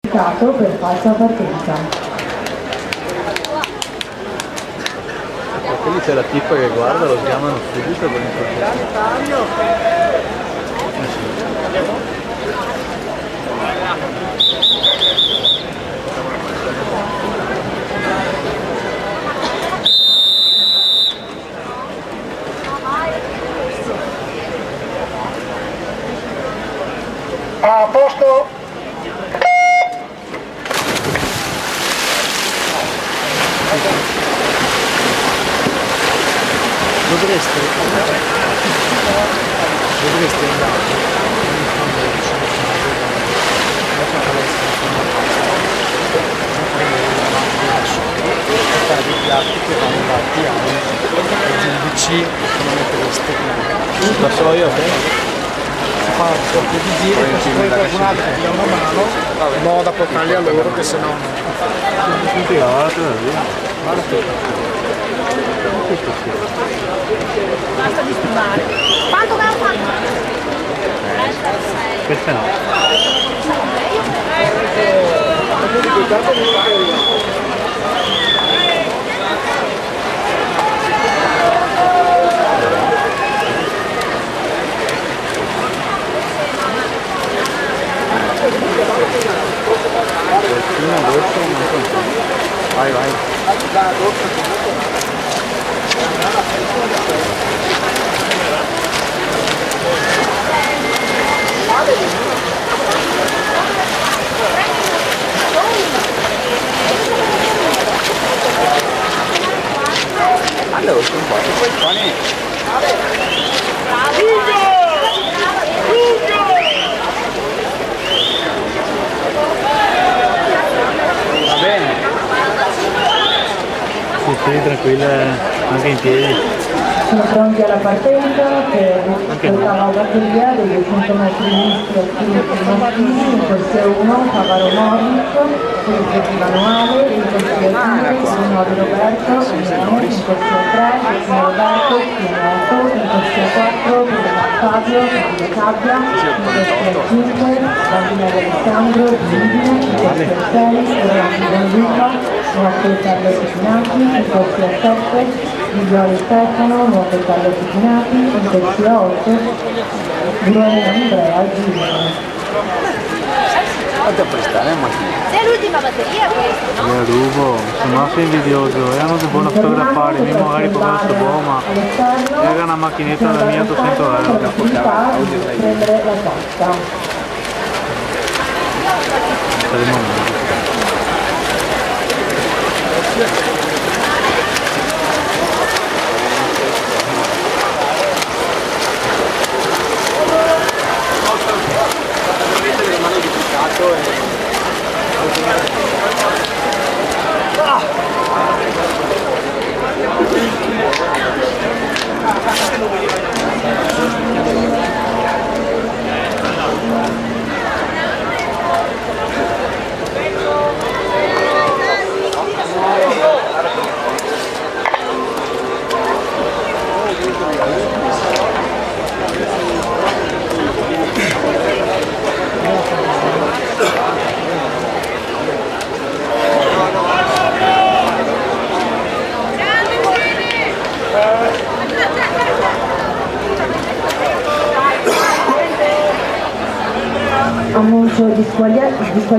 per falsa partenza. Perché lì c'è la tipa che guarda, lo chiamano subito per A posto? Dovreste andare fare dei piatti che vanno dati ai giudici come mettereste la so io fa un po' di giri e se poi qualcun altro ti dà una mano in modo da portarli a loro che se no Basta disturbare. Quanto abbiamo fatto? questa no vai vai allora sono qua poi pane va bene sì, tranquilla anche in piedi. Sono pronti alla partenza per la batteria dei 200 metri misti attivi mattini in corsia 1, Cavaro Morris, corsia manuale, in corsia 2, signor Roberto, in corsia 3, signor Roberto, Pianoto, in corsia 4, Fabio, Cabbia, in corsia 5, Bambino Alessandro, Gindine, in corsia 6, Don Luca, Nuovo Carlo Ticinati, in corsia 7, Migliore Stefano, Nuovo Carlo Ticinati, in corsia 8, Bruno Andrea Gini. Fate a prestare macchina. Sei l'ultima batteria questa, no? Io rubo, sono anche invidioso, e hanno che buona fotografare, io magari con questo boh, ma è una macchinetta da mia 800 euro. Prendere la tasta. Annuncio di squalifica